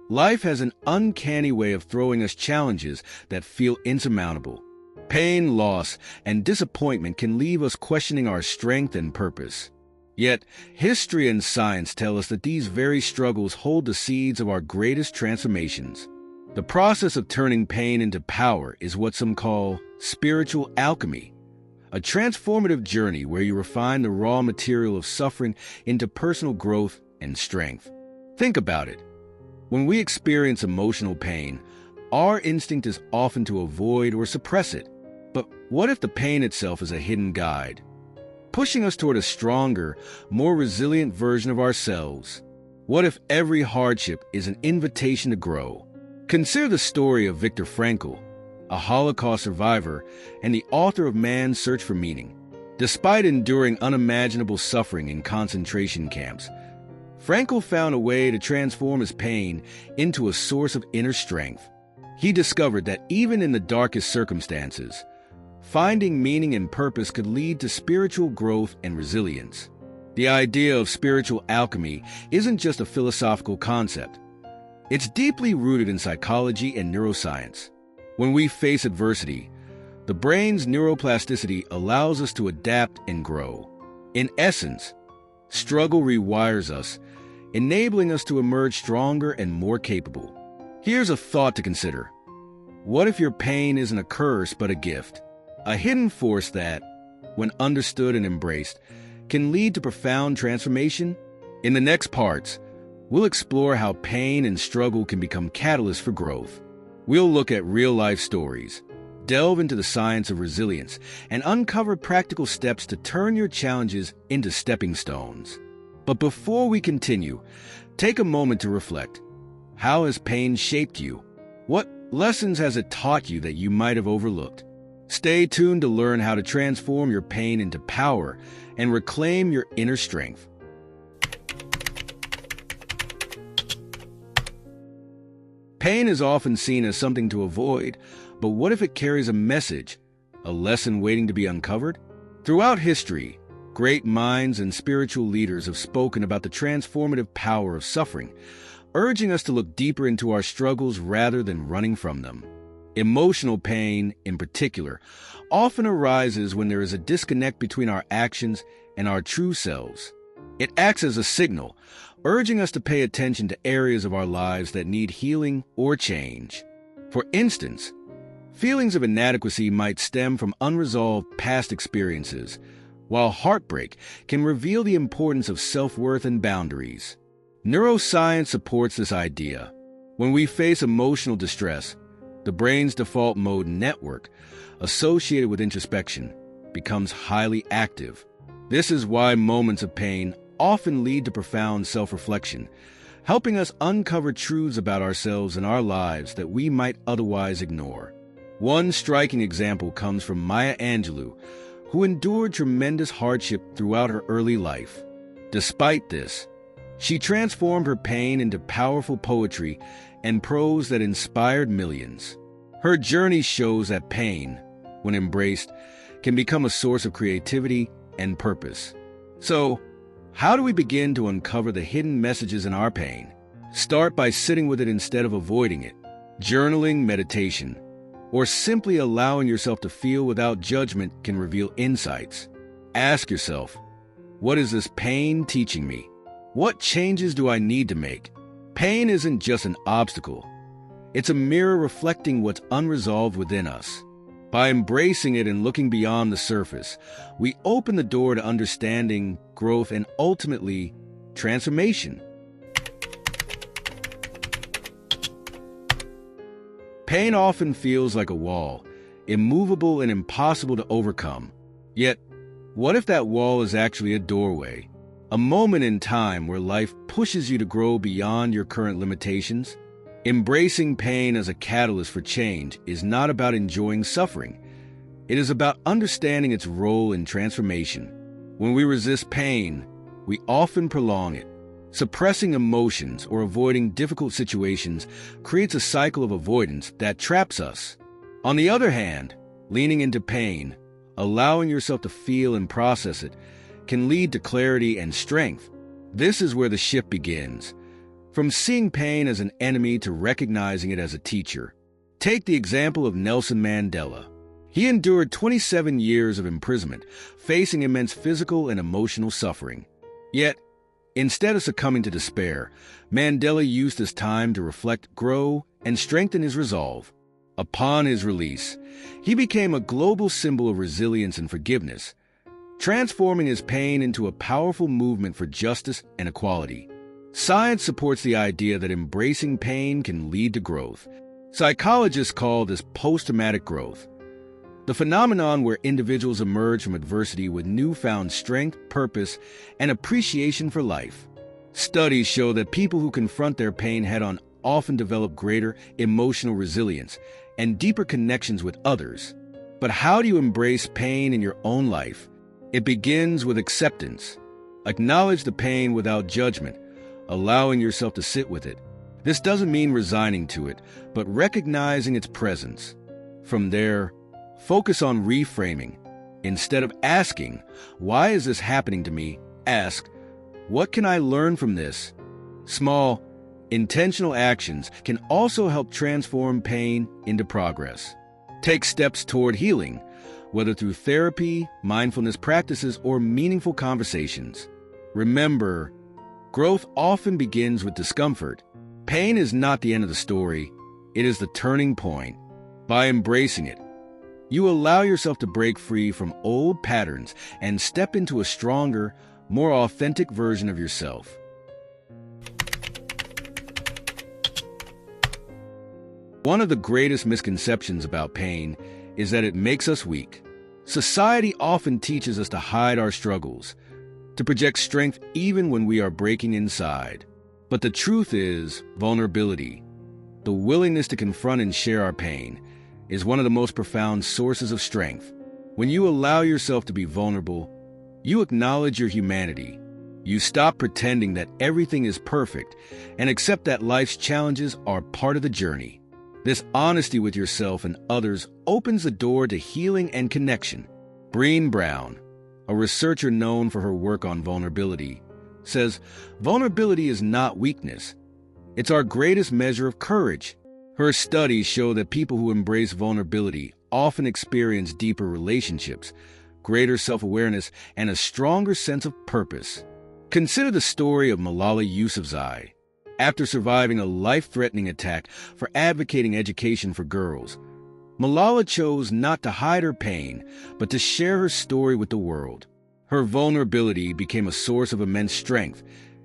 Life has an uncanny way of throwing us challenges that feel insurmountable. Pain, loss, and disappointment can leave us questioning our strength and purpose. Yet, history and science tell us that these very struggles hold the seeds of our greatest transformations. The process of turning pain into power is what some call spiritual alchemy, a transformative journey where you refine the raw material of suffering into personal growth and strength. Think about it. When we experience emotional pain, our instinct is often to avoid or suppress it. But what if the pain itself is a hidden guide, pushing us toward a stronger, more resilient version of ourselves? What if every hardship is an invitation to grow? Consider the story of Viktor Frankl, a Holocaust survivor and the author of Man's Search for Meaning. Despite enduring unimaginable suffering in concentration camps, Frankl found a way to transform his pain into a source of inner strength. He discovered that even in the darkest circumstances, finding meaning and purpose could lead to spiritual growth and resilience. The idea of spiritual alchemy isn't just a philosophical concept. It's deeply rooted in psychology and neuroscience. When we face adversity, the brain's neuroplasticity allows us to adapt and grow. In essence, struggle rewires us, enabling us to emerge stronger and more capable. Here's a thought to consider. What if your pain isn't a curse but a gift? A hidden force that, when understood and embraced, can lead to profound transformation? In the next parts, we'll explore how pain and struggle can become catalysts for growth. We'll look at real-life stories, delve into the science of resilience, and uncover practical steps to turn your challenges into stepping stones. But before we continue, take a moment to reflect. How has pain shaped you? What lessons has it taught you that you might have overlooked? Stay tuned to learn how to transform your pain into power and reclaim your inner strength. Pain is often seen as something to avoid, but what if it carries a message, a lesson waiting to be uncovered? Throughout history, great minds and spiritual leaders have spoken about the transformative power of suffering, urging us to look deeper into our struggles rather than running from them. Emotional pain, in particular, often arises when there is a disconnect between our actions and our true selves. It acts as a signal, urging us to pay attention to areas of our lives that need healing or change. For instance, feelings of inadequacy might stem from unresolved past experiences, while heartbreak can reveal the importance of self-worth and boundaries. Neuroscience supports this idea. When we face emotional distress, the brain's default mode network, associated with introspection, becomes highly active. This is why moments of pain often lead to profound self-reflection, helping us uncover truths about ourselves and our lives that we might otherwise ignore. One striking example comes from Maya Angelou, who endured tremendous hardship throughout her early life. Despite this, she transformed her pain into powerful poetry and prose that inspired millions. Her journey shows that pain, when embraced, can become a source of creativity and purpose. So, how do we begin to uncover the hidden messages in our pain? Start by sitting with it instead of avoiding it. Journaling, meditation, or simply allowing yourself to feel without judgment can reveal insights. Ask yourself, what is this pain teaching me? What changes do I need to make? Pain isn't just an obstacle. It's a mirror reflecting what's unresolved within us. By embracing it and looking beyond the surface, we open the door to understanding, growth, and ultimately, transformation. Pain often feels like a wall, immovable and impossible to overcome. Yet, what if that wall is actually a doorway? A moment in time where life pushes you to grow beyond your current limitations? Embracing pain as a catalyst for change is not about enjoying suffering. It is about understanding its role in transformation. When we resist pain, we often prolong it. Suppressing emotions or avoiding difficult situations creates a cycle of avoidance that traps us. On the other hand, leaning into pain, allowing yourself to feel and process it, can lead to clarity and strength. This is where the shift begins, From seeing pain as an enemy to recognizing it as a teacher. Take the example of Nelson Mandela. He endured 27 years of imprisonment, facing immense physical and emotional suffering. Yet, instead of succumbing to despair, Mandela used his time to reflect, grow, and strengthen his resolve. Upon his release, he became a global symbol of resilience and forgiveness, transforming his pain into a powerful movement for justice and equality. Science supports the idea that embracing pain can lead to growth. Psychologists call this post-traumatic growth, the phenomenon where individuals emerge from adversity with newfound strength, purpose, and appreciation for life. Studies show that people who confront their pain head-on often develop greater emotional resilience and deeper connections with others. But how do you embrace pain in your own life? It begins with acceptance. Acknowledge the pain without judgment, allowing yourself to sit with it. This doesn't mean resigning to it, but recognizing its presence. From there, focus on reframing. Instead of asking, "Why is this happening to me?" ask, "What can I learn from this?" Small, intentional actions can also help transform pain into progress. Take steps toward healing, whether through therapy, mindfulness practices, or meaningful conversations. Remember, growth often begins with discomfort. Pain is not the end of the story, it is the turning point. By embracing it, you allow yourself to break free from old patterns and step into a stronger, more authentic version of yourself. One of the greatest misconceptions about pain is that it makes us weak. Society often teaches us to hide our struggles, to project strength even when we are breaking inside. But the truth is, vulnerability, the willingness to confront and share our pain, is one of the most profound sources of strength. When you allow yourself to be vulnerable, you acknowledge your humanity. You stop pretending that everything is perfect and accept that life's challenges are part of the journey. This honesty with yourself and others opens the door to healing and connection. Brené Brown, a researcher known for her work on vulnerability, says, "Vulnerability is not weakness. It's our greatest measure of courage." Her studies show that people who embrace vulnerability often experience deeper relationships, greater self-awareness, and a stronger sense of purpose. Consider the story of Malala Yousafzai. After surviving a life-threatening attack for advocating education for girls, Malala chose not to hide her pain, but to share her story with the world. Her vulnerability became a source of immense strength,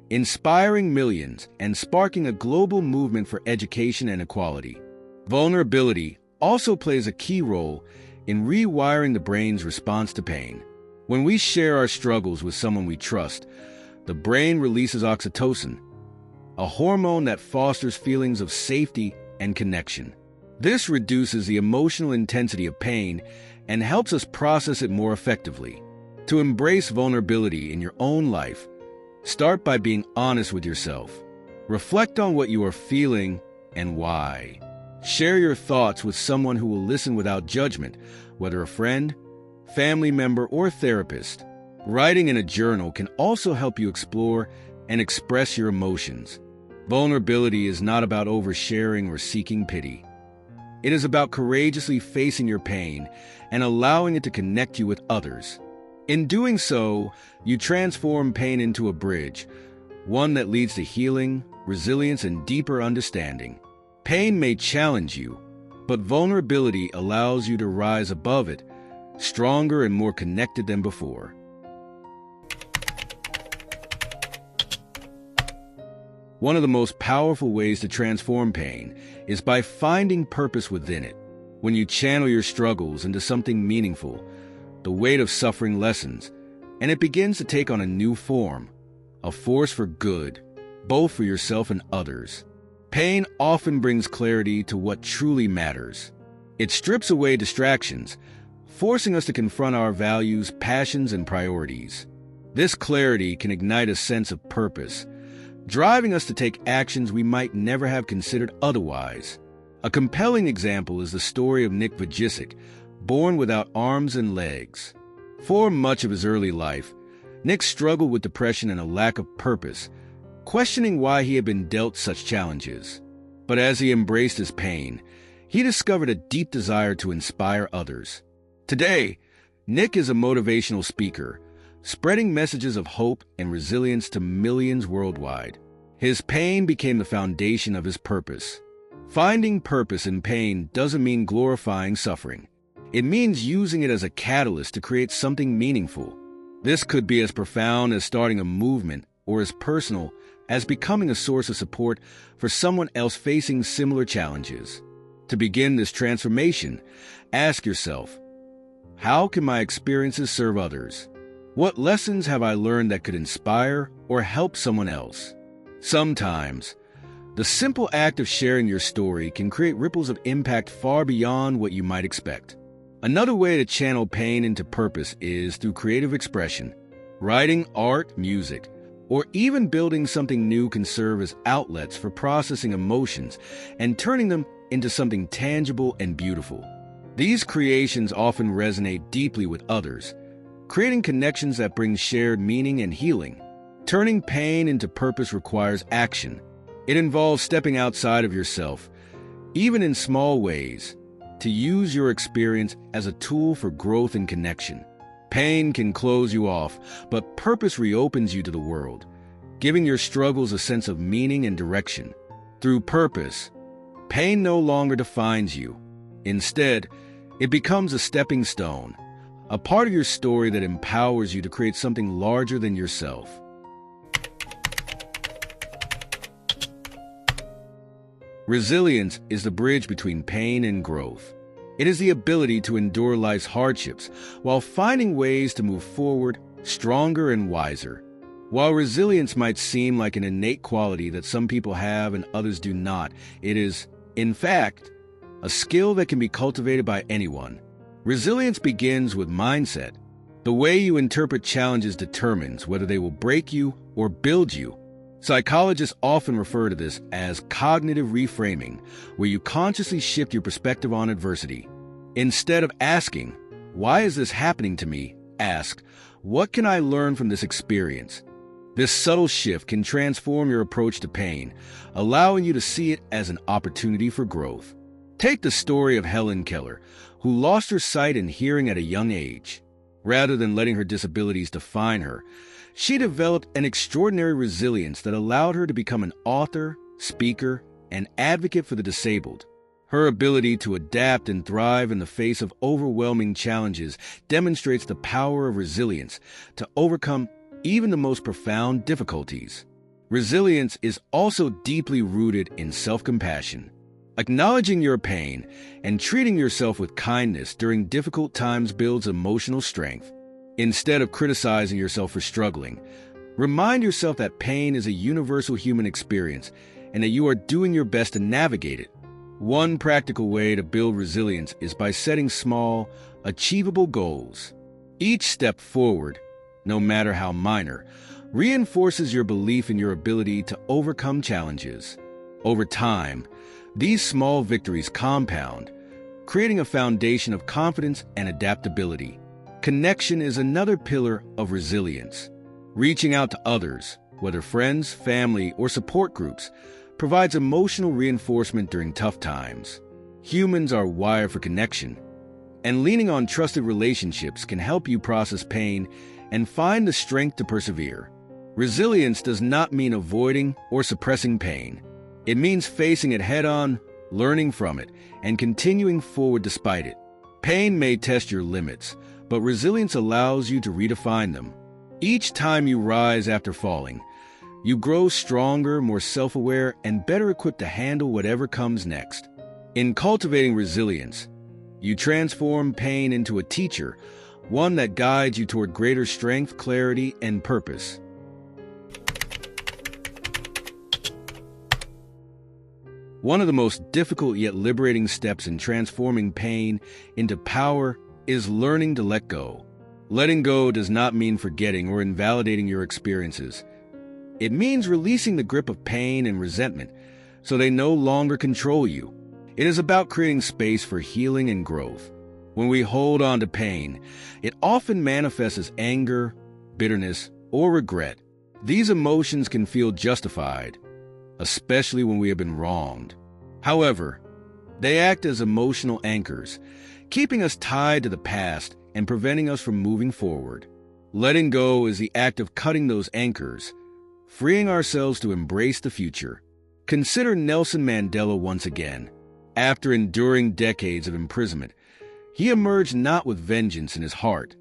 inspiring millions and sparking a global movement for education and equality. Vulnerability also plays a key role in rewiring the brain's response to pain. When we share our struggles with someone we trust, the brain releases oxytocin, a hormone that fosters feelings of safety and connection. This reduces the emotional intensity of pain and helps us process it more effectively. To embrace vulnerability in your own life, start by being honest with yourself. Reflect on what you are feeling and why. Share your thoughts with someone who will listen without judgment, whether a friend, family member, or therapist. Writing in a journal can also help you explore and express your emotions. Vulnerability is not about oversharing or seeking pity. It is about courageously facing your pain and allowing it to connect you with others. In doing so, you transform pain into a bridge, one that leads to healing, resilience, and deeper understanding. Pain may challenge you, but vulnerability allows you to rise above it, stronger and more connected than before. One of the most powerful ways to transform pain is by finding purpose within it. When you channel your struggles into something meaningful, the weight of suffering lessens, and it begins to take on a new form, a force for good, both for yourself and others. Pain often brings clarity to what truly matters. It strips away distractions, forcing us to confront our values, passions, and priorities. This clarity can ignite a sense of purpose, driving us to take actions we might never have considered otherwise. A compelling example is the story of Nick Vujicic, born without arms and legs. For much of his early life, Nick struggled with depression and a lack of purpose, questioning why he had been dealt such challenges. But as he embraced his pain, he discovered a deep desire to inspire others. Today, Nick is a motivational speaker, spreading messages of hope and resilience to millions worldwide. His pain became the foundation of his purpose. Finding purpose in pain doesn't mean glorifying suffering. It means using it as a catalyst to create something meaningful. This could be as profound as starting a movement or as personal as becoming a source of support for someone else facing similar challenges. To begin this transformation, ask yourself, how can my experiences serve others? What lessons have I learned that could inspire or help someone else? Sometimes, the simple act of sharing your story can create ripples of impact far beyond what you might expect. Another way to channel pain into purpose is through creative expression. Writing, art, music, or even building something new can serve as outlets for processing emotions and turning them into something tangible and beautiful. These creations often resonate deeply with others, creating connections that bring shared meaning and healing. Turning pain into purpose requires action. It involves stepping outside of yourself, even in small ways, to use your experience as a tool for growth and connection. Pain can close you off, but purpose reopens you to the world, giving your struggles a sense of meaning and direction. Through purpose, pain no longer defines you. Instead, it becomes a stepping stone, a part of your story that empowers you to create something larger than yourself. Resilience is the bridge between pain and growth. It is the ability to endure life's hardships while finding ways to move forward stronger and wiser. While resilience might seem like an innate quality that some people have and others do not, it is, in fact, a skill that can be cultivated by anyone. Resilience begins with mindset. The way you interpret challenges determines whether they will break you or build you. Psychologists often refer to this as cognitive reframing, where you consciously shift your perspective on adversity. Instead of asking, "Why is this happening to me?" ask, "What can I learn from this experience?" This subtle shift can transform your approach to pain, allowing you to see it as an opportunity for growth. Take the story of Helen Keller, who lost her sight and hearing at a young age. Rather than letting her disabilities define her, she developed an extraordinary resilience that allowed her to become an author, speaker, and advocate for the disabled. Her ability to adapt and thrive in the face of overwhelming challenges demonstrates the power of resilience to overcome even the most profound difficulties. Resilience is also deeply rooted in self-compassion. Acknowledging your pain and treating yourself with kindness during difficult times builds emotional strength. Instead of criticizing yourself for struggling, remind yourself that pain is a universal human experience and that you are doing your best to navigate it. One practical way to build resilience is by setting small, achievable goals. Each step forward, no matter how minor, reinforces your belief in your ability to overcome challenges. Over time, these small victories compound, creating a foundation of confidence and adaptability. Connection is another pillar of resilience. Reaching out to others, whether friends, family, or support groups, provides emotional reinforcement during tough times. Humans are wired for connection, and leaning on trusted relationships can help you process pain and find the strength to persevere. Resilience does not mean avoiding or suppressing pain. It means facing it head-on, learning from it, and continuing forward despite it. Pain may test your limits, but resilience allows you to redefine them. Each time you rise after falling, you grow stronger, more self-aware, and better equipped to handle whatever comes next. In cultivating resilience, you transform pain into a teacher, one that guides you toward greater strength, clarity, and purpose. One of the most difficult yet liberating steps in transforming pain into power is learning to let go. Letting go does not mean forgetting or invalidating your experiences. It means releasing the grip of pain and resentment so they no longer control you. It is about creating space for healing and growth. When we hold on to pain, it often manifests as anger, bitterness, or regret. These emotions can feel justified, especially when we have been wronged. However, they act as emotional anchors, keeping us tied to the past and preventing us from moving forward. Letting go is the act of cutting those anchors, freeing ourselves to embrace the future. Consider Nelson Mandela once again. After enduring decades of imprisonment, he emerged not with vengeance in his heart,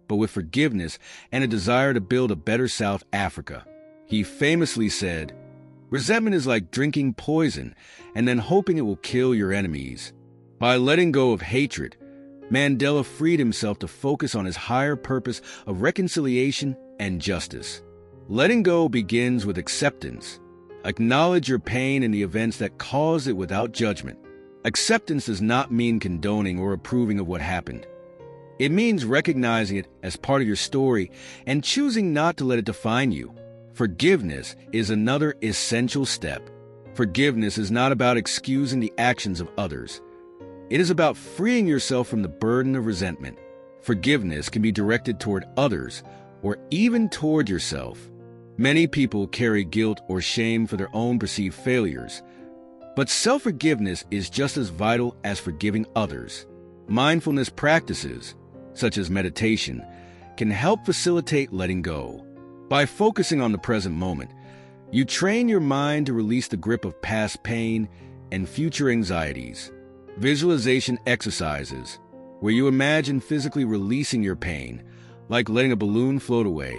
but with forgiveness and a desire to build a better South Africa. He famously said, "Resentment is like drinking poison and then hoping it will kill your enemies." By letting go of hatred, Mandela freed himself to focus on his higher purpose of reconciliation and justice. Letting go begins with acceptance. Acknowledge your pain and the events that caused it without judgment. Acceptance does not mean condoning or approving of what happened. It means recognizing it as part of your story and choosing not to let it define you. Forgiveness is another essential step. Forgiveness is not about excusing the actions of others. It is about freeing yourself from the burden of resentment. Forgiveness can be directed toward others or even toward yourself. Many people carry guilt or shame for their own perceived failures, but self-forgiveness is just as vital as forgiving others. Mindfulness practices, such as meditation, can help facilitate letting go. By focusing on the present moment, you train your mind to release the grip of past pain and future anxieties. Visualization exercises, where you imagine physically releasing your pain, like letting a balloon float away,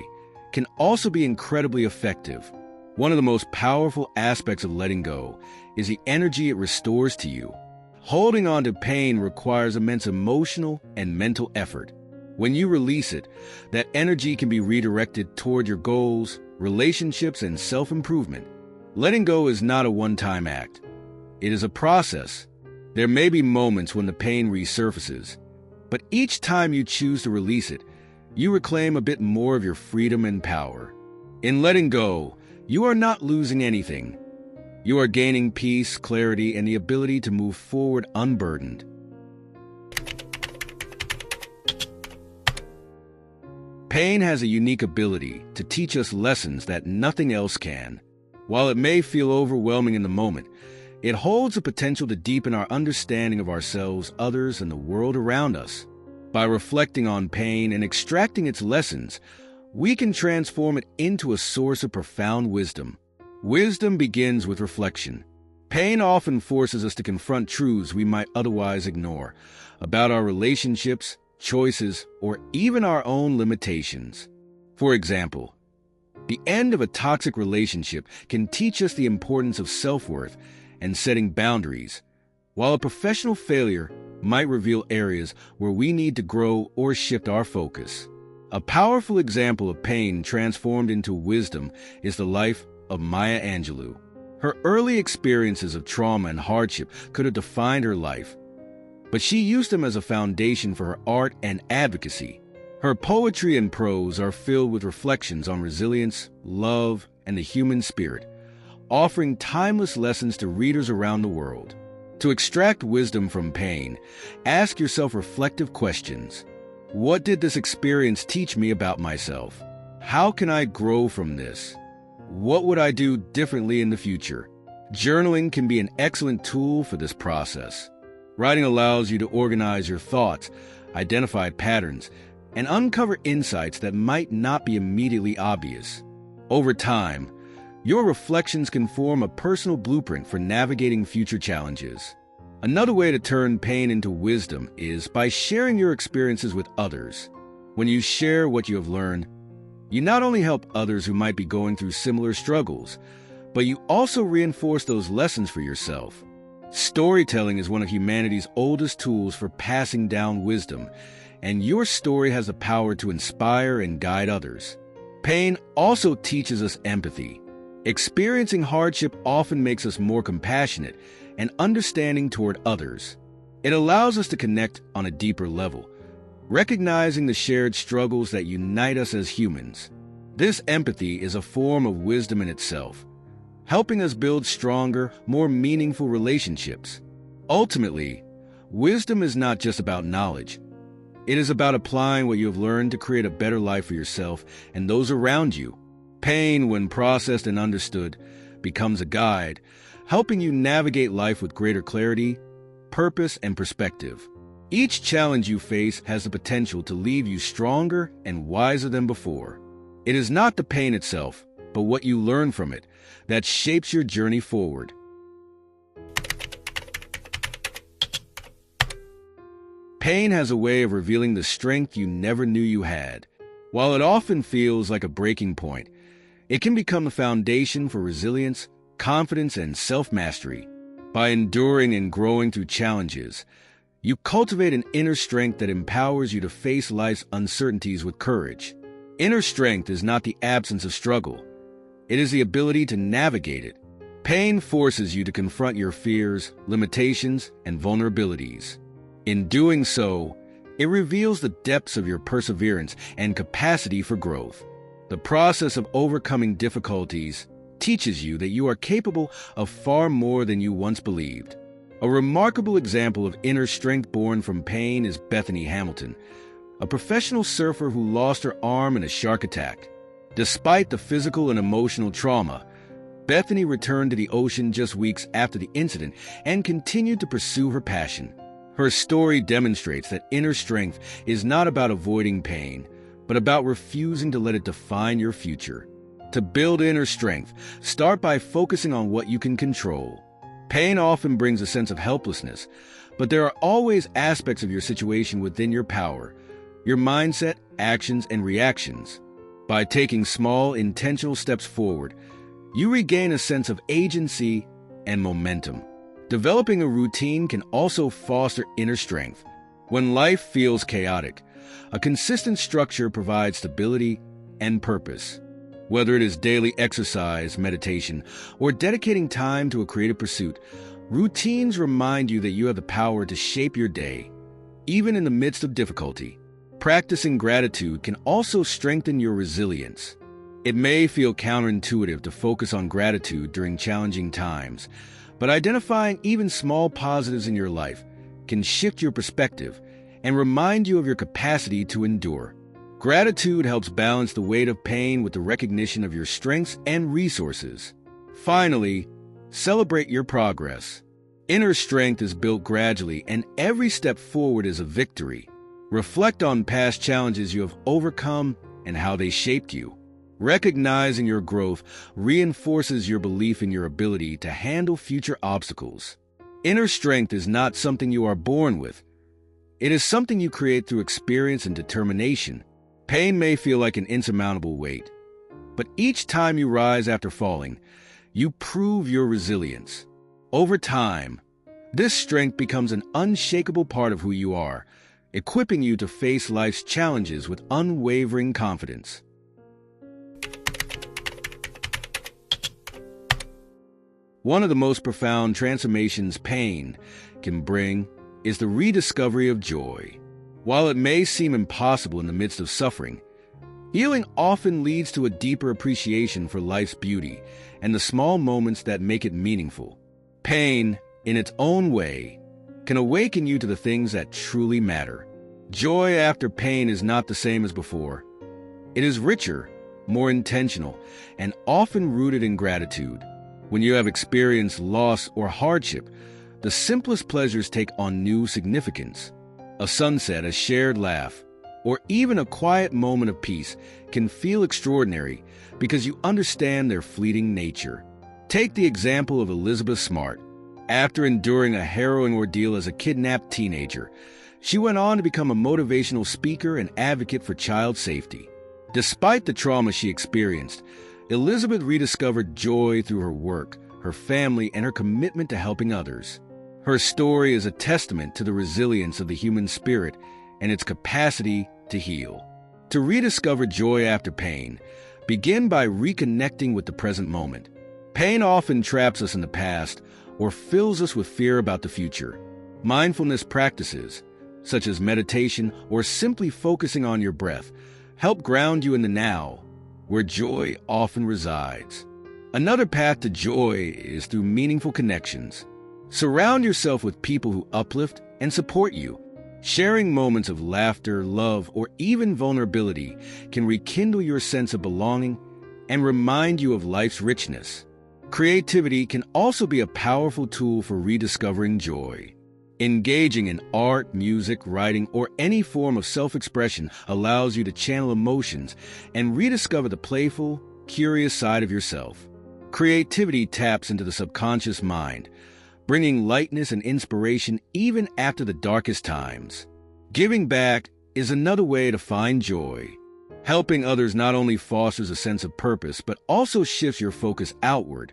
can also be incredibly effective. One of the most powerful aspects of letting go is the energy it restores to you. Holding on to pain requires immense emotional and mental effort. When you release it, that energy can be redirected toward your goals, relationships, and self-improvement. Letting go is not a one-time act. It is a process. There may be moments when the pain resurfaces, but each time you choose to release it, you reclaim a bit more of your freedom and power. In letting go, you are not losing anything. You are gaining peace, clarity, and the ability to move forward unburdened. Pain has a unique ability to teach us lessons that nothing else can. While it may feel overwhelming in the moment, it holds the potential to deepen our understanding of ourselves, others, and the world around us. By reflecting on pain and extracting its lessons, we can transform it into a source of profound wisdom. Wisdom begins with reflection. Pain often forces us to confront truths we might otherwise ignore about our relationships, choices, or even our own limitations. For example, the end of a toxic relationship can teach us the importance of self-worth and setting boundaries, while a professional failure might reveal areas where we need to grow or shift our focus. A powerful example of pain transformed into wisdom is the life of Maya Angelou. Her early experiences of trauma and hardship could have defined her life, but she used them as a foundation for her art and advocacy. Her poetry and prose are filled with reflections on resilience, love, and the human spirit, offering timeless lessons to readers around the world. To extract wisdom from pain, ask yourself reflective questions. What did this experience teach me about myself? How can I grow from this? What would I do differently in the future? Journaling can be an excellent tool for this process. Writing allows you to organize your thoughts, identify patterns, and uncover insights that might not be immediately obvious. Over time, your reflections can form a personal blueprint for navigating future challenges. Another way to turn pain into wisdom is by sharing your experiences with others. When you share what you have learned, you not only help others who might be going through similar struggles, but you also reinforce those lessons for yourself. Storytelling is one of humanity's oldest tools for passing down wisdom, and your story has the power to inspire and guide others. Pain also teaches us empathy. Experiencing hardship often makes us more compassionate and understanding toward others. It allows us to connect on a deeper level, recognizing the shared struggles that unite us as humans. This empathy is a form of wisdom in itself, helping us build stronger, more meaningful relationships. Ultimately, wisdom is not just about knowledge. It is about applying what you have learned to create a better life for yourself and those around you. Pain, when processed and understood, becomes a guide, helping you navigate life with greater clarity, purpose, and perspective. Each challenge you face has the potential to leave you stronger and wiser than before. It is not the pain itself, but what you learn from it, that shapes your journey forward. Pain has a way of revealing the strength you never knew you had. While it often feels like a breaking point, it can become the foundation for resilience, confidence, and self-mastery. By enduring and growing through challenges, you cultivate an inner strength that empowers you to face life's uncertainties with courage. Inner strength is not the absence of struggle. It is the ability to navigate it. Pain forces you to confront your fears, limitations, and vulnerabilities. In doing so, it reveals the depths of your perseverance and capacity for growth. The process of overcoming difficulties teaches you that you are capable of far more than you once believed. A remarkable example of inner strength born from pain is Bethany Hamilton, a professional surfer who lost her arm in a shark attack. Despite the physical and emotional trauma, Bethany returned to the ocean just weeks after the incident and continued to pursue her passion. Her story demonstrates that inner strength is not about avoiding pain, but about refusing to let it define your future. To build inner strength, start by focusing on what you can control. Pain often brings a sense of helplessness, but there are always aspects of your situation within your power, your mindset, actions, and reactions. By taking small, intentional steps forward, you regain a sense of agency and momentum. Developing a routine can also foster inner strength. When life feels chaotic, a consistent structure provides stability and purpose. Whether it is daily exercise, meditation, or dedicating time to a creative pursuit, routines remind you that you have the power to shape your day, even in the midst of difficulty. Practicing gratitude can also strengthen your resilience. It may feel counterintuitive to focus on gratitude during challenging times, but identifying even small positives in your life can shift your perspective and remind you of your capacity to endure. Gratitude helps balance the weight of pain with the recognition of your strengths and resources. Finally, celebrate your progress. Inner strength is built gradually, and every step forward is a victory. Reflect on past challenges you have overcome and how they shaped you. Recognizing your growth reinforces your belief in your ability to handle future obstacles. Inner strength is not something you are born with. It is something you create through experience and determination. Pain may feel like an insurmountable weight, but each time you rise after falling, you prove your resilience. Over time, this strength becomes an unshakable part of who you are, equipping you to face life's challenges with unwavering confidence. One of the most profound transformations pain can bring is the rediscovery of joy. While it may seem impossible in the midst of suffering, healing often leads to a deeper appreciation for life's beauty and the small moments that make it meaningful. Pain, in its own way, can awaken you to the things that truly matter. Joy after pain is not the same as before. It is richer, more intentional, and often rooted in gratitude. When you have experienced loss or hardship, the simplest pleasures take on new significance. A sunset, a shared laugh, or even a quiet moment of peace can feel extraordinary because you understand their fleeting nature. Take the example of Elizabeth Smart. After enduring a harrowing ordeal as a kidnapped teenager, she went on to become a motivational speaker and advocate for child safety. Despite the trauma she experienced, Elizabeth rediscovered joy through her work, her family, and her commitment to helping others. Her story is a testament to the resilience of the human spirit and its capacity to heal. To rediscover joy after pain, begin by reconnecting with the present moment. Pain often traps us in the past or fills us with fear about the future. Mindfulness practices, such as meditation or simply focusing on your breath, help ground you in the now, where joy often resides. Another path to joy is through meaningful connections. Surround yourself with people who uplift and support you. Sharing moments of laughter, love, or even vulnerability can rekindle your sense of belonging and remind you of life's richness. Creativity can also be a powerful tool for rediscovering joy. Engaging in art, music, writing, or any form of self-expression allows you to channel emotions and rediscover the playful, curious side of yourself. Creativity taps into the subconscious mind, bringing lightness and inspiration even after the darkest times. Giving back is another way to find joy. Helping others not only fosters a sense of purpose, but also shifts your focus outward,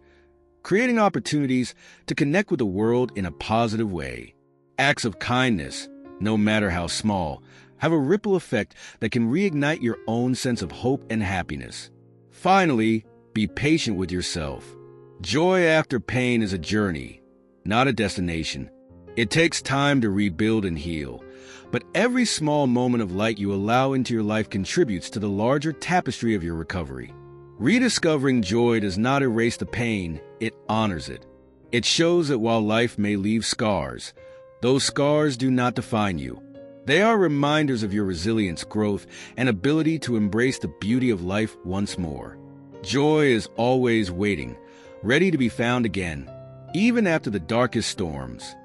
creating opportunities to connect with the world in a positive way. Acts of kindness, no matter how small, have a ripple effect that can reignite your own sense of hope and happiness. Finally, be patient with yourself. Joy after pain is a journey, not a destination. It takes time to rebuild and heal, but every small moment of light you allow into your life contributes to the larger tapestry of your recovery. Rediscovering joy does not erase the pain, it honors it. It shows that while life may leave scars, those scars do not define you. They are reminders of your resilience, growth, and ability to embrace the beauty of life once more. Joy is always waiting, ready to be found again, even after the darkest storms.